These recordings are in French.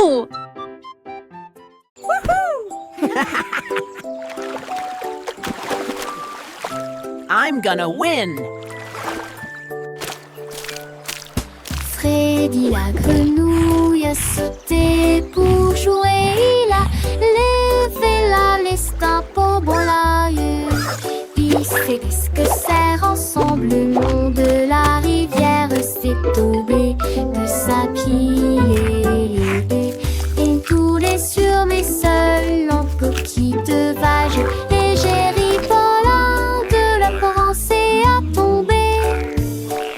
Woohoo! I'm gonna win. Freddy la grenouille a sauté pour jouer. Il a levé la liste un peu bon l'aïeux. Il s'est dit que serre ensemble le long de la rivière s'est tombé de sa pied. Il coulait sur mes seuls en coquille de vage. Et j'ai ri pendant de la pensée à tomber.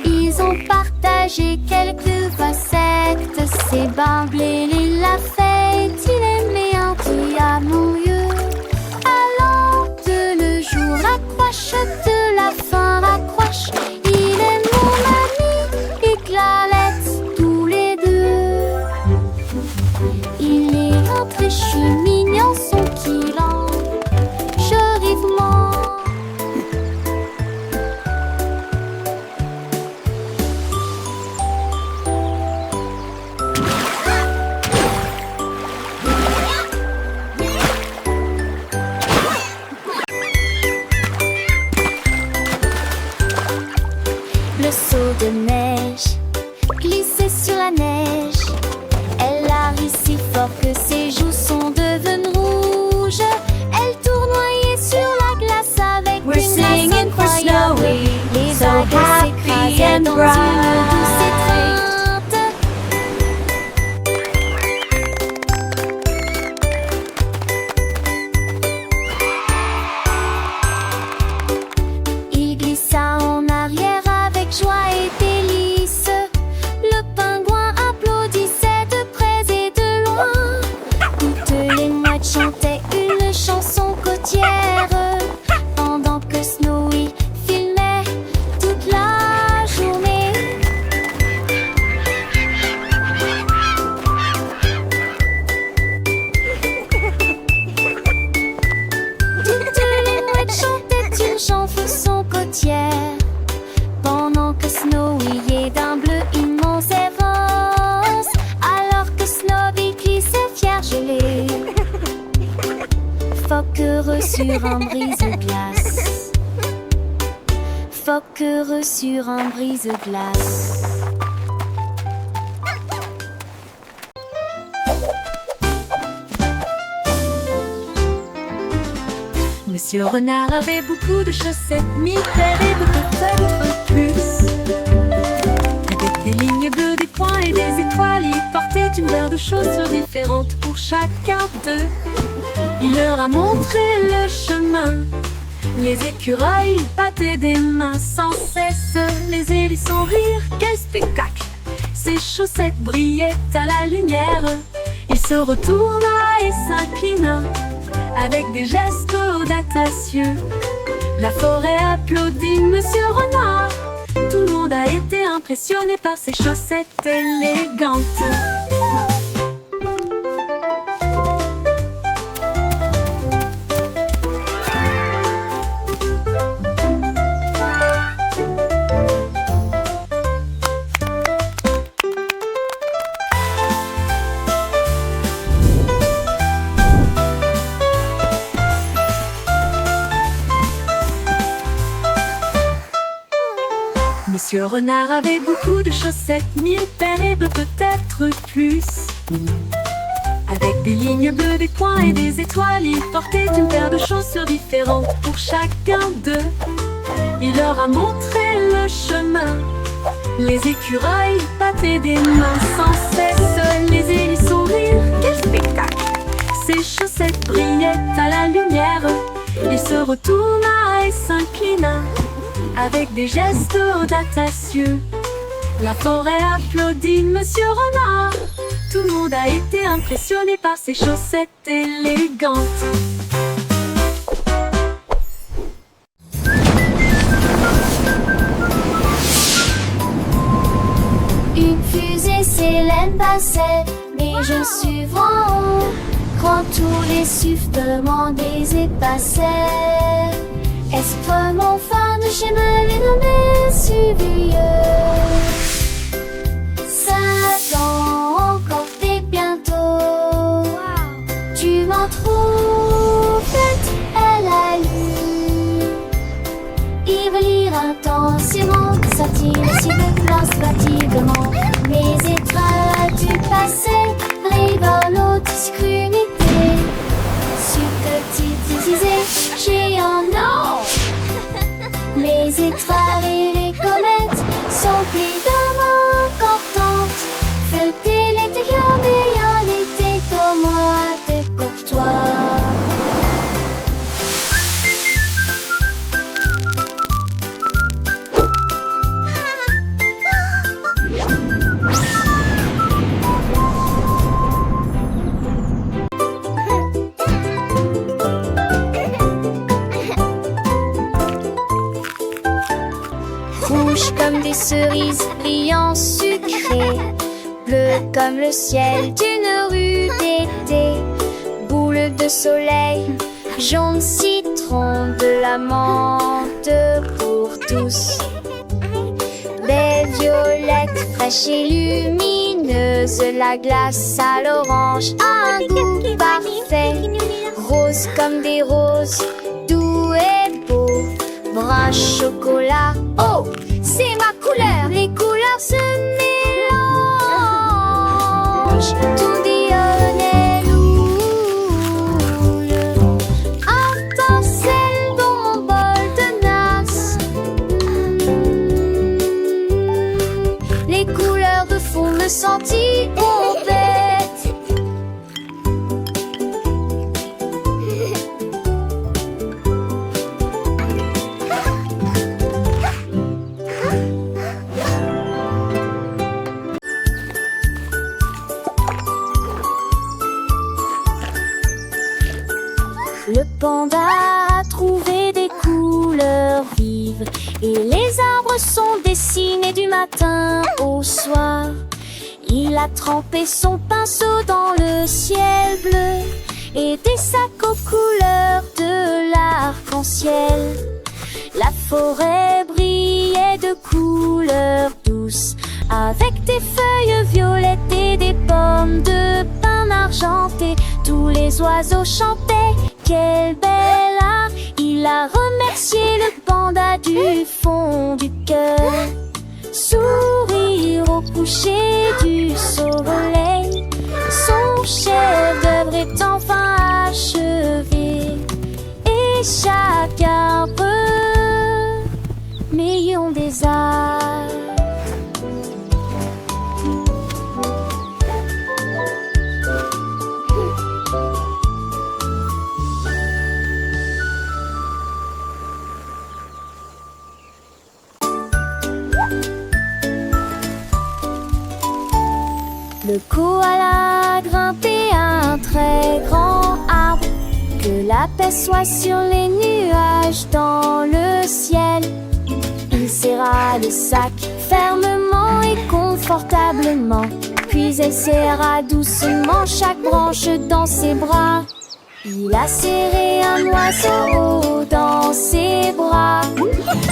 Ils ont partagé quelques facettes. C'est Bamblé, il l'a fait. Il aimait un petit amoureux. Allant de le jour, raccroche de la fin, raccroche. Il est mon ami, éclalette tous les deux. Il est rentré, je suis mignon, son kilan. Je vivement. Le seau de neige glissait sur la neige. Elle a ri si fort que ses joues sont devenues rouges. Elle tournoyait sur la glace avec We're une singing grâce for incroyable. Snowy, Les so vagues happy s'écrasaient and dans bright. une douce étreinte. Il glissa en arrière avec joie et délice. Le pingouin applaudissait de près et de loin. Toutes les mouettes chantaient une chanson côtière pendant que Snowy filmait toute la journée. Toutes les mouettes chantaient une chanson côtière pendant que Snowy est d'un bleu immense avance. Alors que Snowy glissait fier gelé, phoque heureux sur un brise-glace. Phoque heureux sur un brise-glace. Monsieur Renard avait beaucoup de chaussettes, 1000 paires et peut-être plus. Avec des lignes bleues, des points et des étoiles, il portait une paire de chaussures différentes pour chacun d'eux. Il leur a montré le chemin. Les écureuils battaient des mains sans cesse. Les hérissons rirent, quel spectacle! Ses chaussettes brillaient à la lumière. Il se retourna et s'inclina avec des gestes audacieux. La forêt applaudit Monsieur Renard. Tout le monde a été impressionné par ses chaussettes élégantes. Monsieur Renard avait beaucoup de chaussettes, 1000 paires et peut-être plus. Avec des lignes bleues, des points et des étoiles, il portait une paire de chaussures différentes pour chacun d'eux. Il leur a montré le chemin. Les écureuils battaient des mains sans cesse. Les hérissons rirent, quel spectacle! Ses chaussettes brillaient à la lumière. Il se retourna et s'inclina avec des gestes audacieux. La forêt applaudit Monsieur Renard. Tout le monde a été impressionné par ses chaussettes élégantes. Une fusée Célène passait, mais je suis en haut. Quand tous les sifflements des épassaient, est-ce que mon fan de chemin est nommé Suvieux? 5 ans encore et bientôt sucré, bleu comme le ciel d'une rue d'été. Boule de soleil, jaune citron, de la menthe pour tous. Belle violette, fraîche et lumineuse, la glace à l'orange a un goût parfait. Rose comme des roses, doux et beau, brun chocolat, oh, c'est ma couleur. Les couleurs se mélangent, tout dionnel houle, étincelle dans mon bol de nasse. Les couleurs de fond me sentis bête. Le panda a trouvé des couleurs vives et les arbres sont dessinés du matin au soir. Il a trempé son pinceau dans le ciel bleu et des sacs aux couleurs de l'arc-en-ciel. La forêt brillait de couleurs douces avec des feuilles violettes et des pommes de pin argentées. Tous les oiseaux chantaient. Quel bel art! Il a remercié le panda du fond du cœur. Sourire au coucher du soleil, son chef-d'œuvre est enfin achevé. Et chaque arbre, million des arts. Le koala a grimpé un très grand arbre, que la paix soit sur les nuages dans le ciel. Il serra le sac fermement et confortablement, puis elle serra doucement chaque branche dans ses bras. Il a serré un oiseau dans ses bras,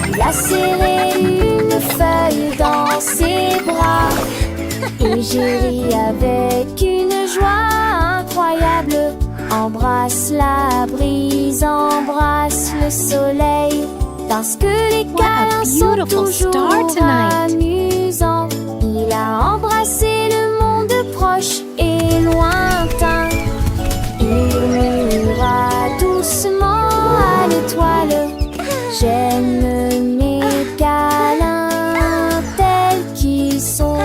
il a serré une feuille dans ses bras. Et j'ai ri avec une joie incroyable. Embrasse la brise, embrasse le soleil, parce que les câlins sont toujours amusants. Il a embrassé le monde proche et lointain. Il murmura doucement à l'étoile: j'aime mes câlins tels qu'ils sont.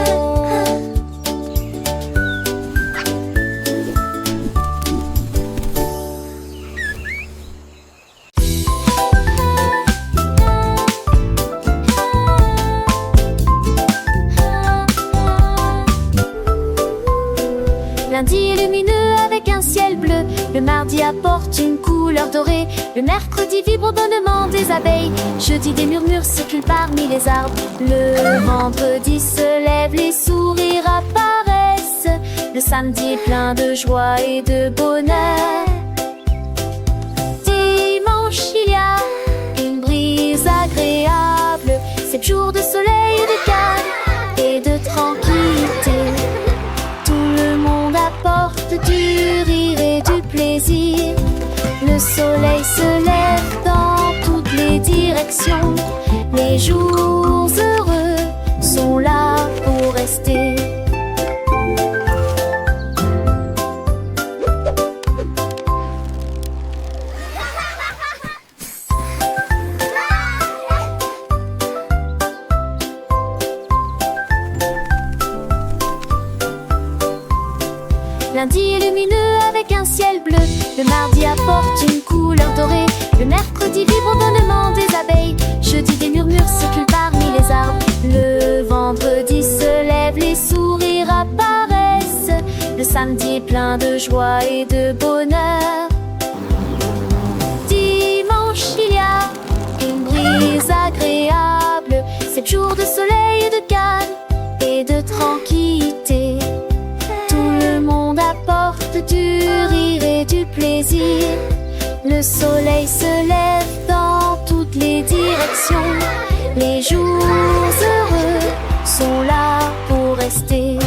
Lundi lumineux avec un ciel bleu, le mardi apporte une couleur dorée, le mercredi vibre au bonnement des abeilles, jeudi des murmures circulent parmi les arbres, le vendredi se lève, les sourires apparaissent, le samedi est plein de joie et de bonheur. Dimanche il y a une brise agréable, 7 jours de soleil et de calme et de tranquillité. Apporte du rire et du plaisir. Le soleil se lève dans toutes les directions. Les jours heureux sont là pour rester. Lundi est lumineux avec un ciel bleu, le mardi apporte une couleur dorée, le mercredi vibre au bonnement des abeilles, jeudi des murmures circulent parmi les arbres, le vendredi se lève, les sourires apparaissent, le samedi est plein de joie et de bonheur. Dimanche il y a une brise agréable, 7 jours de soleil et de calme et et de tranquillité. Tout le monde apporte du rire et du plaisir. Le soleil se lève dans toutes les directions. Les jours heureux sont là pour rester.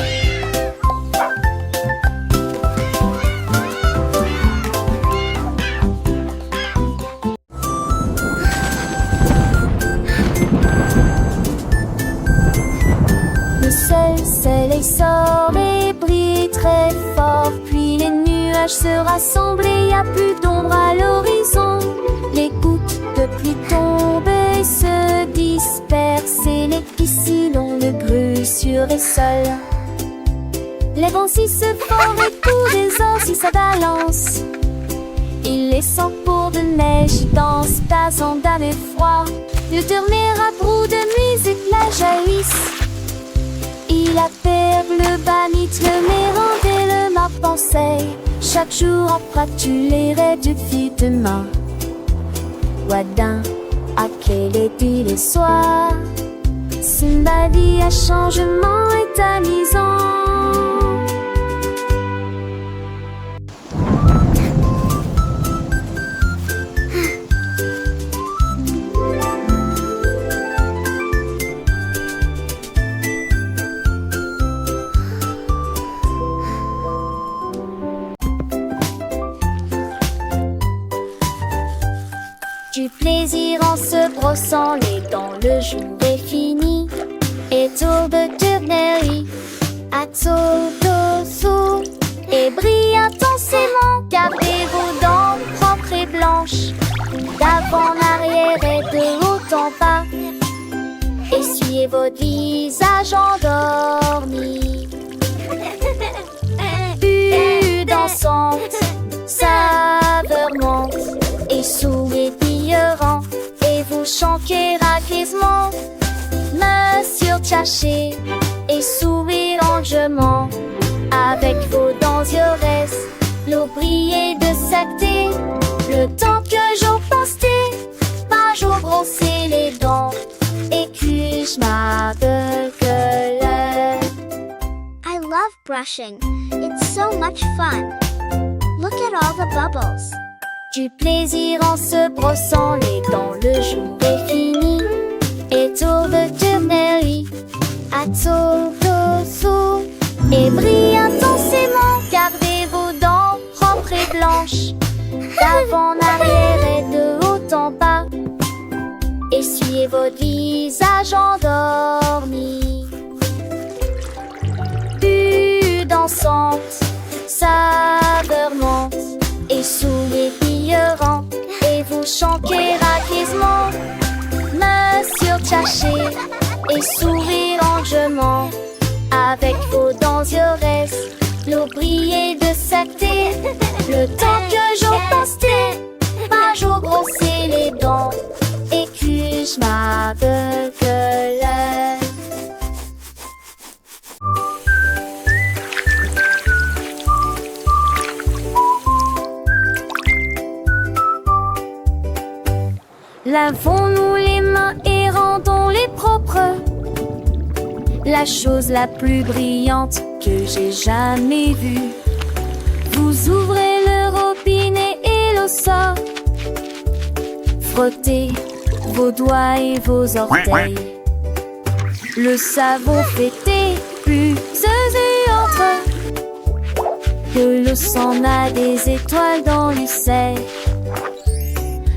Le soleil sort et brille très fort. Puis les nuages se rassemblent et y a plus d'ombre à l'horizon. Les gouttes de pluie tombent et se dispersent et les piscines ont le bruit sur les sols. Les vents si se forment et tous les ans si ça balance. Il les sent pour de neige, danse, passant d'un effroi. Le dernier à de musique la jaillisse. Il appelle le banit, le mérande et le map pensée. Chaque jour en pratique les rêves depuis demain. Wadin, à quel est les soirs. Simbadi à changement est amusant. Du plaisir en se brossant les dents, le jour est fini. Et tourbe tournerie, à tour et brille intensément. Gardez vos dents propres et blanches, d'avant en arrière et de haut en bas. Essuyez votre visage endormi. Vue dansante, saveur monte et sourire brillant, et vous chantez raquisement. Main sur tchaché et sourire longuement. Avec vos dents yores, l'eau brillait de sacté. Le temps que j'en pastais, pas jour brosser les dents. Et que je m'appelle. I love brushing. It's so much fun. Look at all the bubbles. Du plaisir en se brossant les dents, le jour est fini. Et tour de tournerie, à tour et brille intensément. Gardez vos dents propres et blanches, d'avant en arrière et de haut en bas. Essuyez votre visage endormi. Vue dansante, saveur monte et sourire brillant, et vous chantez raquisement. Main sur tchaché et sourire longuement. Avec vos dents yores, l'eau brillait de sacté. Le temps que j'en pastais, pas jour brosser les dents. Et que je m'appelle. Lavons-nous les mains et rendons-les propres. La chose la plus brillante que j'ai jamais vue. Vous ouvrez le robinet et l'eau sort. Frottez vos doigts et vos orteils. Le savon fêté plus et entre. De l'eau s'en a des étoiles dans l'ucelle.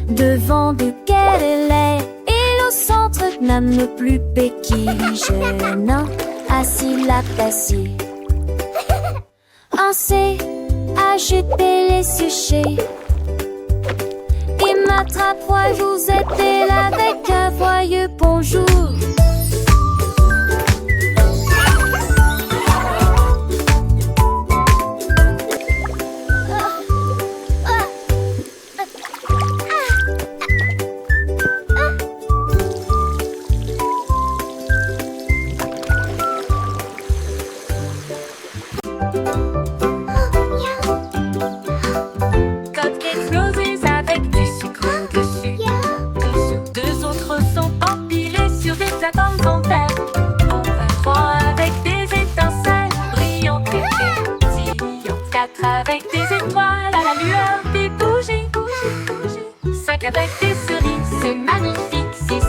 Devant de quelle elle est, et au centre n'aime le plus péquille jeune, assis la passée. Un C, acheter les sujets. Et m'attrape-moi, vous êtes là avec un joyeux bonjour. Deux autres sont empilés sur des plateformes en verre. On va droit avec des sac avec des cerises, c'est magnifique.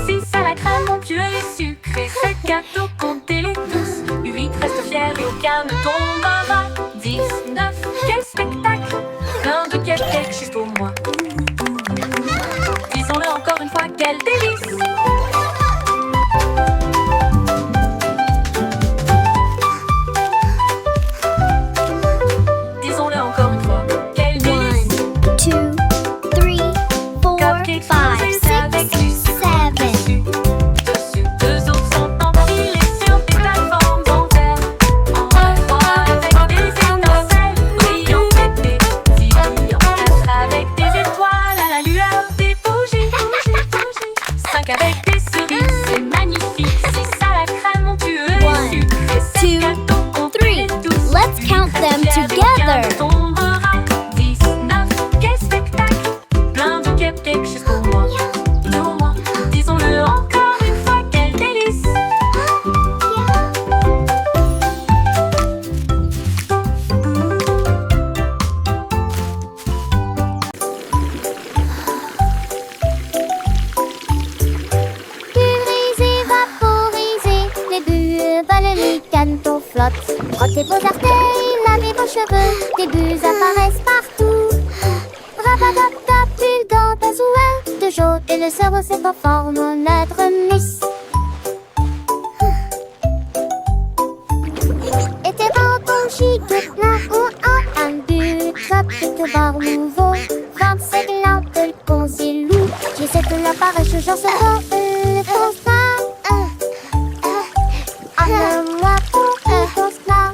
6 à la crème, onctueux et sucré. 7 gâteaux, comptez-les tous. 8 restent fiers et aucun ne tombera. 10, 9, quel spectacle! Plein de cupcakes juste pour moi. Disons-le encore une fois, quel délice! Disons-le encore une fois, quel délice! 1, 2, 3, 4, Cupcakes 5, avec 6, du 7. dessus. Deux autres sont empilés sur des plateformes en verre. En croix avec des étincelles brillantes et pétillantes. 4 avec des étoiles à la lueur des bougies. 5 avec des cerises, c'est magnifique. 6 à la crème onctueux et sucré. 7 gâteaux comptés tous. Let's count them together. 10, 9, quel spectacle! Plein de cupcakes juste pour moi. Pour moi, disons-le encore une fois, quel délice! Pulvériser, vaporiser, les bulles volent, les canetons flottent. Frottez vos orteils, lavez vos cheveux, des bulles apparaissent partout. Rabatata, bulle dans ta souhait, de jaune et le cerveau se conforme en lettre miss. Et tes bambous chic plein ou en un but, chapitre bar nouveau. 25 lampes de concilou, j'essaie de l'apparaître, j'en sais pas, pense pas. Moi pour pense pas.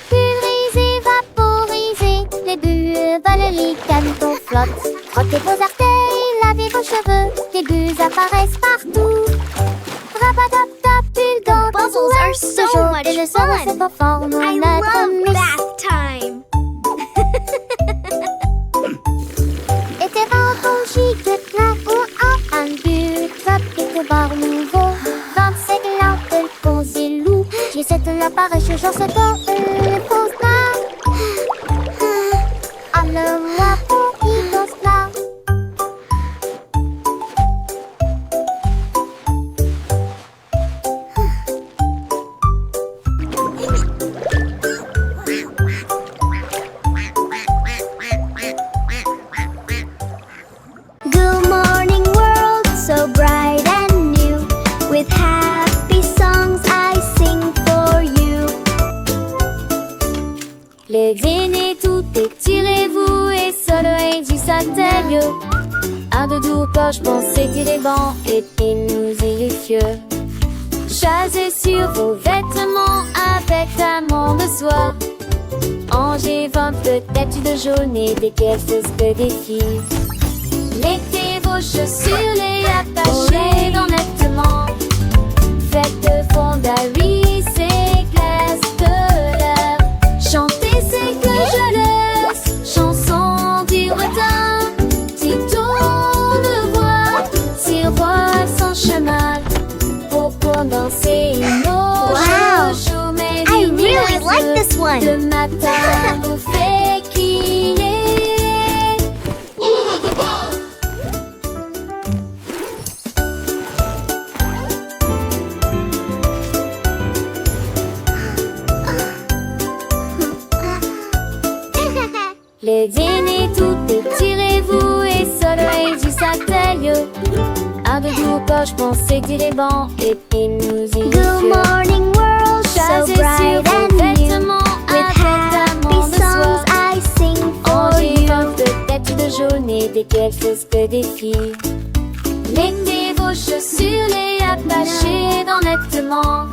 Pulvériser, vaporiser, les bulles volent, les canetons flottent. Frottez vos orteils, lavez vos cheveux, des bulles apparaissent partout. Rabatata, bulle dans ta Bubbles are souhait, so de jaune much et le cerveau se fun. conforme en I lettre love miss. bath time. Et tes bambous chic plein ou en un but, chapitre bar nouveau. 25 lampes de concilou, j'essaie de l'apparaître, j'en sais pas, pense pas. Moi pour qui pense pas. Good morning world, so bright and new. With happy songs I sing for you. Les aînés, tout étirez-vous et soleil du satellite. Un de doux poche, pensez tirer banc et nous y fieux. Chassez sur vos vêtements avec amont de soie. Angers 20 peut-être de jaune et des quelques que des filles. Mettez vos chaussures, les attachez dans nettement. Faites de fondaries, c'est glace de l'air. Chantez, c'est que je laisse. Chanson du retard. Si tourne voix, si roi sans chemin. Pour danser nos Wow. chouchous, mais I really like this one. le matin nous fait crier. Les dîners, tout étirez-vous et soleil du satellite. Un de doux poche, pensez tirer banc et nous y Good morning world, so Chassez bright sur vos and new. vêtements With avec happy amont de songs soie. I sing for Angers you. 20 peut-être de jaune et des quelques que des filles. Mettez vos chaussures, les attachez dans nettement.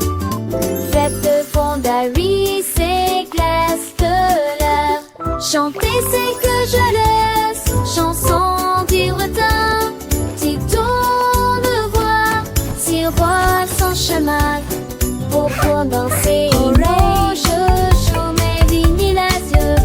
Faites de fondaries, c'est glace de l'air. Chantez, c'est que je laisse. Chanson du retard. Si tourne voix, si roi sans chemin. Pour danser nos chouchous, mes vignes les yeux.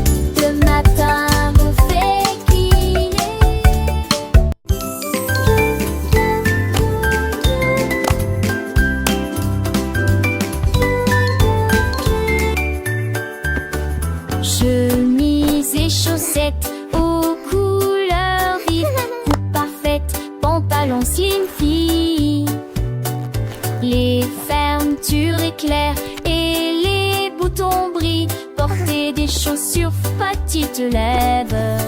Les fermetures éclairent et les boutons brillent. Portez des chaussures, petites lèvres.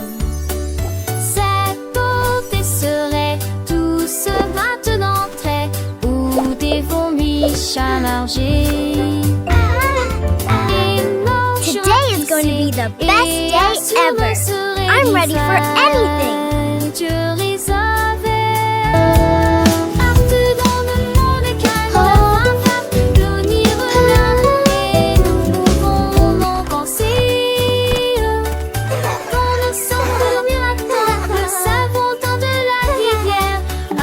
Cette beauté serait tous maintenant très. Ou des vomis chamargés. Today is going to be the best day ever. I'm ready for anything. Partout dans le monde calme, la fanfare clonie renard et nous pouvons en penser. Quand nous s'endormir à terre, le savon temps de la rivière a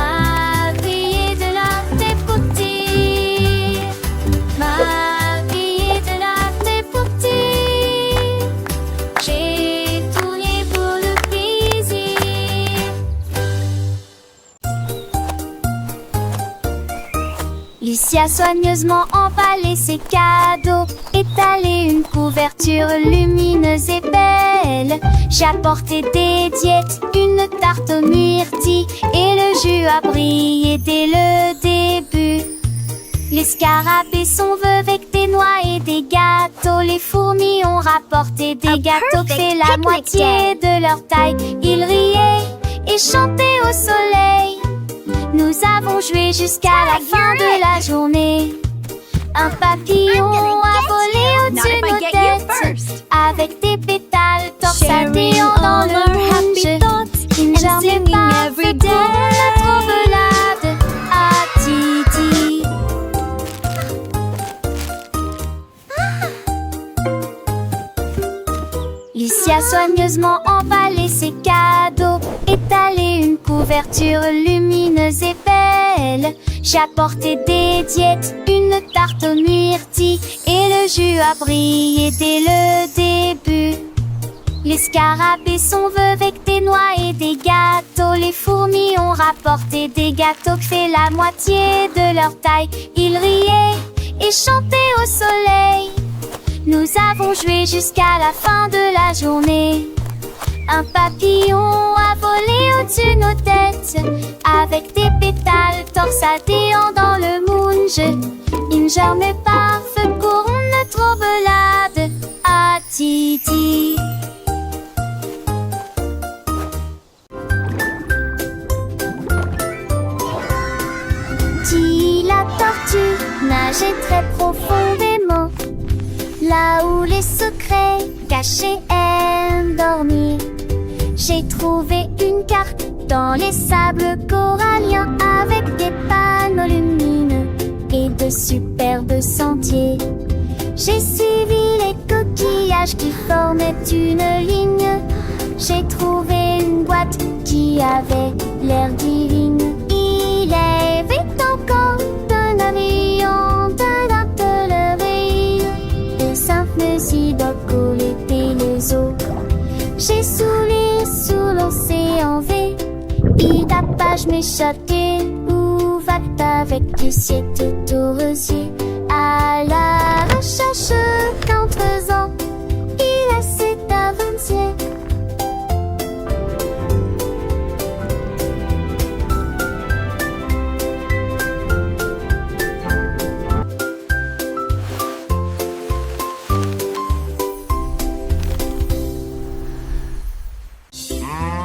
brillé de la dépotée. M'a brillé de la dépotée. J'ai tourné pour le plaisir. Lucie a soigneusement emballé ses cadeaux, étalé une couverture lumineuse et belle. J'ai apporté des diètes, une tarte aux myrtilles et le jus a brillé dès le début. Les scarabées sont vœux avec des noix et des gâteaux. Les fourmis ont rapporté des gâteaux qui fait la picnic moitié de leur taille. Ils riaient et chantaient au soleil. Nous avons joué jusqu'à la fin de la journée. Un papillon a volé Not au-dessus if de I nos get you têtes first. avec des pétales torsadés dans le rouge. Une journée parfaite pour notre balade à Titi. Lucie a soigneusement emballé ses cadeaux, étalé une couverture lumineuse et belle. J'ai apporté des diètes, une tarte aux myrtilles et le jus a brillé dès le début. Les scarabées sont vœux avec des noix et des gâteaux. Les fourmis ont rapporté des gâteaux qui fait la moitié de leur taille. Ils riaient et chantaient au soleil. Nous avons joué jusqu'à la fin de la journée. Un papillon a volé au-dessus de nos têtes avec des pétales torsadés dans le moonge. Une journée parfaite pour notre balade à Titi. Dit la tortue nageait très profondément, là où les secrets cachés aiment dormir. J'ai trouvé une carte dans les sables coralliens avec des panneaux lumineux et de superbes sentiers. J'ai suivi les coquillages qui formaient une ligne. J'ai trouvé une boîte qui avait l'air divine. Il avait encore d'un avion, d'un artillerie, de simples idoles étaient les eaux. J'ai soulé sous l'océan V, et d'apage m'échappait. Où va-t-il avec du ciel tout au rosier? À la recherche qu'entre ans, il a cet avant-hier.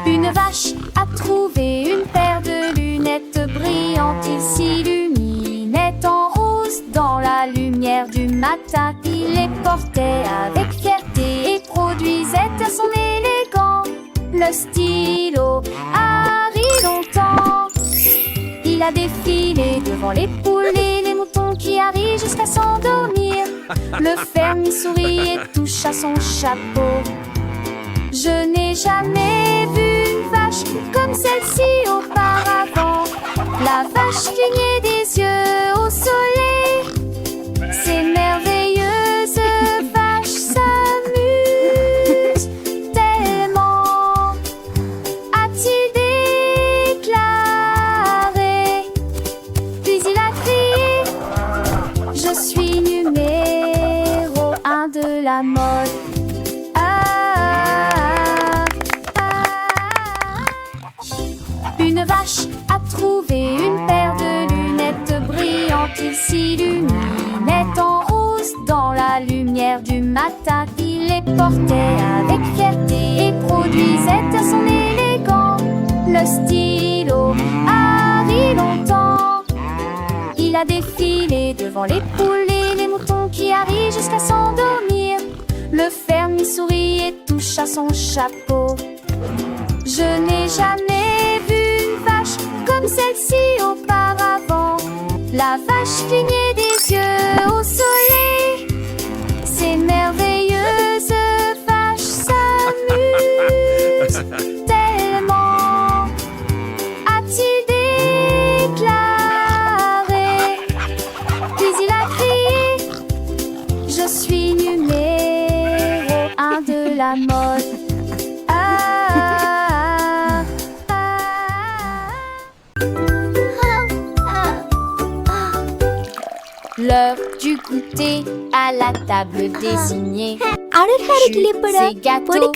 Une vache a trouvé une paire de lunettes brillantes. Il s'illuminait en rose dans la lumière du matin. Il les portait avec fierté et produisait à son élégant. Le stylo a ri longtemps. Il a défilé devant les poules et les moutons qui arrivent jusqu'à s'endormir. Le fermier sourit et touche à son chapeau. Je n'ai jamais vu une vache comme celle-ci auparavant. La vache clignait des yeux au soleil. Ces merveilleuses vaches s'amusent tellement, a-t-il déclaré. Puis il a crié: je suis numéro 1 de la mode. Une vache a trouvé une paire de lunettes brillantes. Il s'illuminait en rose dans la lumière du matin. Il les portait avec fierté et produisait à son élégant le stylo Harry longtemps. Il a défilé devant les poules et les moutons qui arrivent jusqu'à s'endormir. Le fermier sourit et touche à son chapeau. Je n'ai jamais vu une vache comme celle-ci auparavant. La vache clignait des yeux au soleil. Ces merveilleuses vaches s'amusent tellement, a-t-il déclaré. Puis il a crié: je suis numéro 1 de la mode. L'heure du goûter à la table désignée. Ces gâteaux,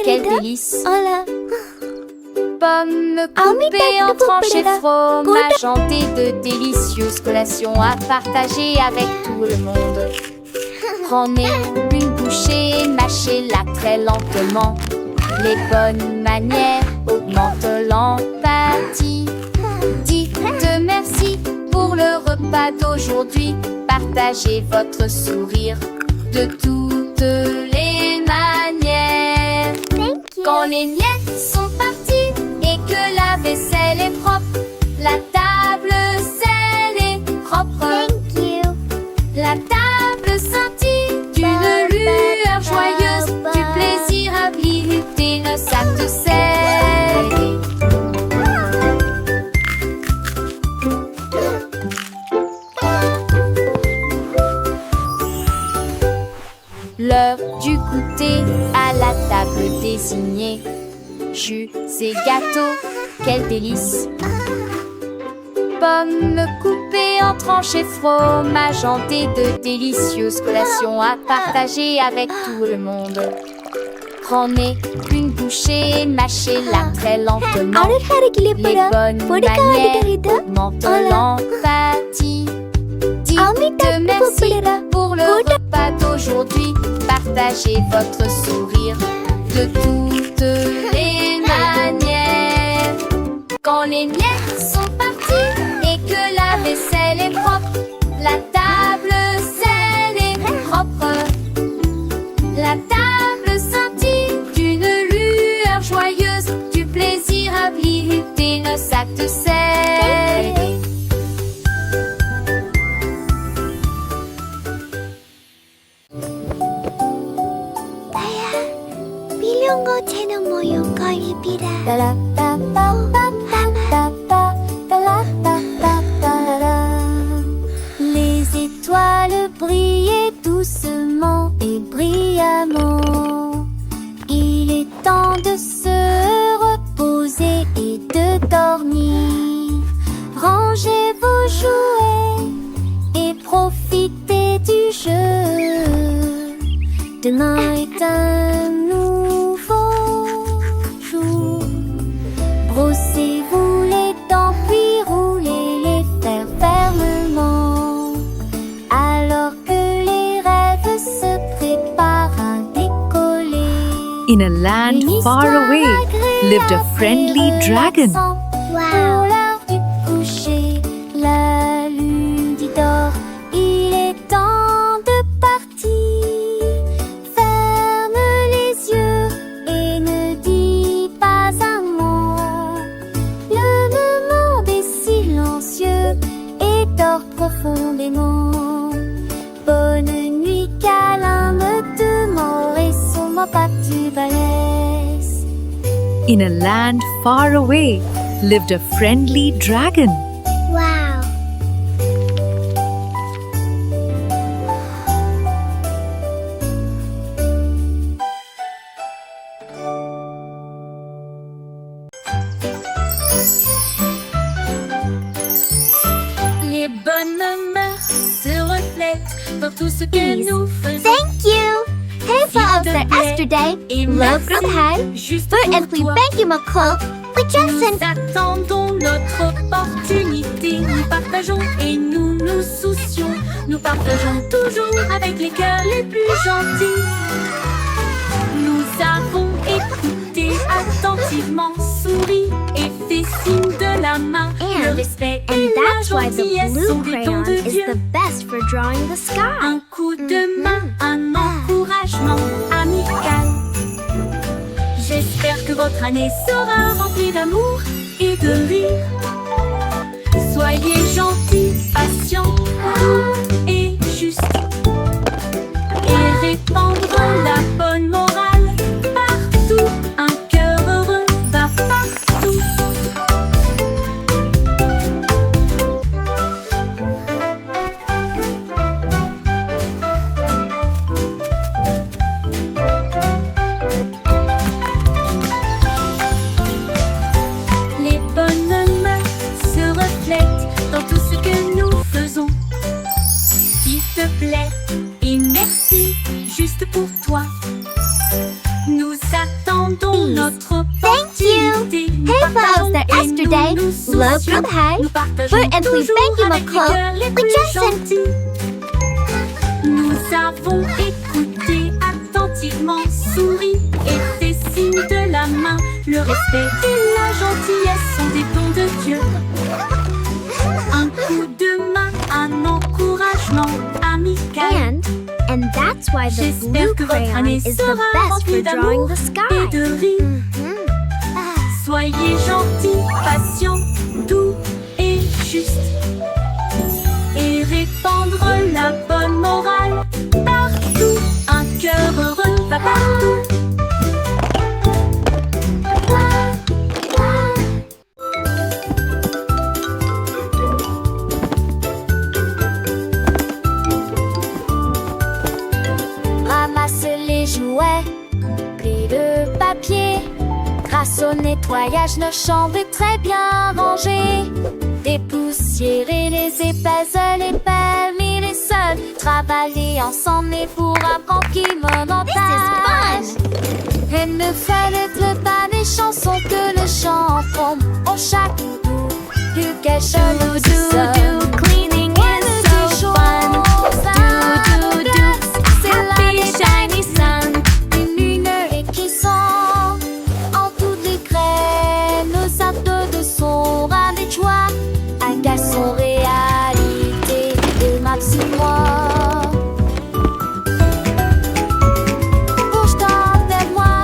quel délice! Pommes coupées en tranches et fromage hanté, de délicieuses collations à partager avec tout le monde. Prenez une bouchée et mâchez-la très lentement. Les bonnes manières augmentent l'empathie. Dites merci pour le repas d'aujourd'hui. Partagez votre sourire de toutes les manières. Quand les miettes sont parties et que la vaisselle est propre, la table selle est propre. La table scintille d'une lueur joyeuse, du plaisir à visiter le sac de sel. L'heure du goûter à la table désignée. Jus et gâteaux, quel délice! Pommes coupées en tranches et fromage hanté, de délicieuses collations à partager avec tout le monde. Prenez une bouchée et mâchez-la très lentement. Les bonnes manières augmentent l'empathie. Dites merci pour le repas d'aujourd'hui. Partagez votre sourire de toutes les manières. Quand les miettes sont parties et que la vaisselle est propre, la table selle est propre. La table scintille d'une lueur joyeuse, du plaisir à visiter le sac de sel. Les étoiles brillaient doucement et brillamment. Il est temps de se reposer et de dormir. Rangez vos jouets et profitez du jeu. Demain est un nouveau jour. Brossez-vous les dents puis roulez les fers fermement. Alors que les rêves se préparent à décoller. In a land far away lived a friendly dragon. Pour l'heure du coucher, la lune dit d'or, il est temps de partir. Ferme les yeux et ne dis pas un mot. Le monde est silencieux et dort profondément. Bonne nuit, câlin, me demeure et sûrement pas tu balèze. In a land far away lived a friendly dragon. Wow. Les bonnes mœurs se reflètent dans tout ce que nous faisons. Thank you. Hej för oss är yesterday. Love här. Juste För pour äntligen toi. thank you McCall. We just Nous attendons notre opportunité. Nous partageons et nous nous soucions. Nous partageons toujours avec les cœurs les plus gentils. Nous avons écouté attentivement, souri et fait signe de la main. Le respect et la That's why the gentillesse blue sont des dons crayon de is Dieu. the best for drawing the sky. Un coup de main, un encouragement amical. J'espère que votre année sera remplie d'amour et de rire. Soyez gentils, patients, doux et justes. Et répandre la bonne morale partout. Un cœur heureux va partout. Les bonnes mœurs se reflètent dans tout ce que nous faisons. S'il te plaît et merci, juste pour toi. Nous attendons notre opportunité. Nous Hey, partageons folks, that et yesterday, nous nous love soucions. from Hay, Nous partageons we're and we toujours thank you, avec les McCall. cœurs les We plus just sent- gentils. Nous avons écouté attentivement, souri et fait signe de la main. Le respect et la gentillesse sont des dons de Dieu. Un coup de main, un encouragement amical. And that's why the J'espère blue que votre crayon année is the sera best remplie for drawing d'amour the et sky. de rire. Soyez gentils, patients, doux et justes. Et répandre la bonne morale partout. Un cœur heureux va partout. Ramasse les jouets, plie le papier. Grâce au nettoyage, nos chambres est très bien rangées. Dépoussiérer les épaisses, les permis, les sols. Travailler ensemble et pour apprendre qui montage. Et ne fallait pas des chansons que le chant tombe. Au chaque bout du cache nous do. Cleaning is so fun. Do, do, do. C'est la shiny sun. Une lumière qui sent en toutes les graines. Nos actes de son avec joie. Agale son réalité de Maximois. Bouge-toi vers moi.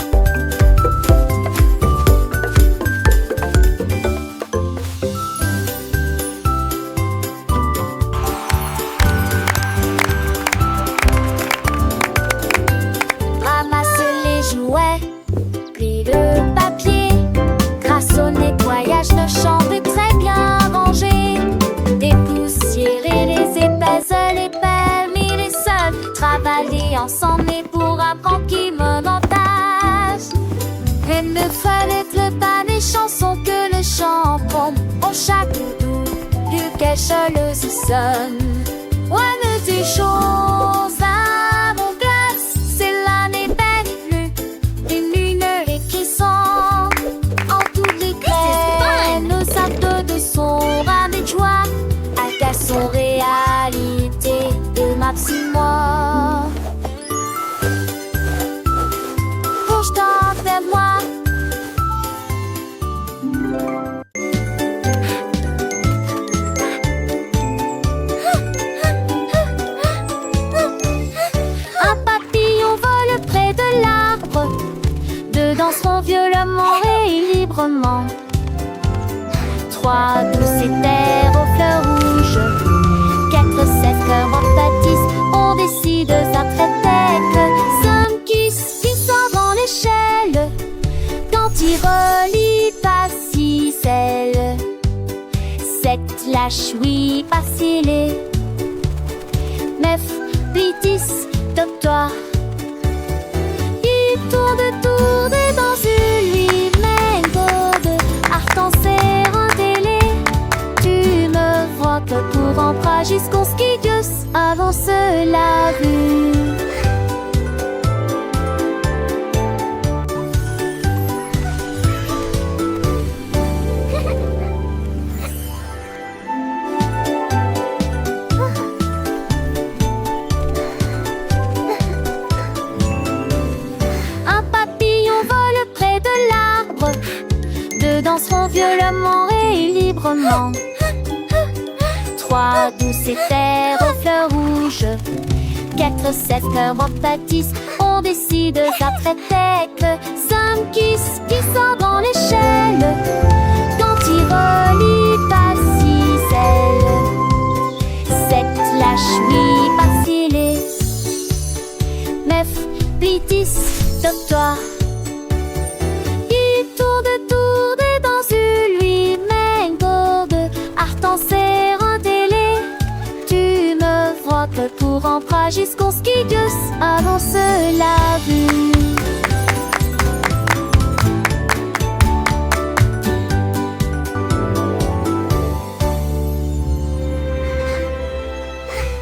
Ramasse les jouets, plie le papier. Grâce au nettoyage, nos chambres est très bien rangées. Dépoussiérer les épaisses, les permis, les sols. Travailler ensemble et pour apprendre qui montage. Et ne fallait pas des chansons que le chant tombe. Au chaque bout du cache le sonne. Ouais, mais des choses à mon glace. C'est l'année belle, une lumière qui sent en toutes les graines. Nos actes de son rame et de joie. Agale son réalité de Maximois. Bouge-toi vers moi. Un papillon vole près de l'arbre. Deux danseront violemment et librement. Trois douces éthers aux fleurs rouges. Quatre sept cœurs en pâtissent. On décide à traiter. Cinq qui sort dans l'échelle. Quand il relie pas si celle. Sept lâche oui pas scellé. Neuf, huit, 10, top-toi. Il tourne et dans une lui-même de art en serre en télé. Tu me vois que pour rentrer jusqu'au ski Dios avance la rue. 3, 12 et terre aux fleurs rouges. 4, 16, cœur en pâtisse. On décide après tête. 5, qui sort dans l'échelle. Quand il relie pas 6 ailes. 7, lâche oui vaciller. 9, plie 10, top-toi. Il tourne dans une lui-même gourde. Artan serre un télé. Tu me vois que pour en bras jusqu'au ski, Dieu avance la vue.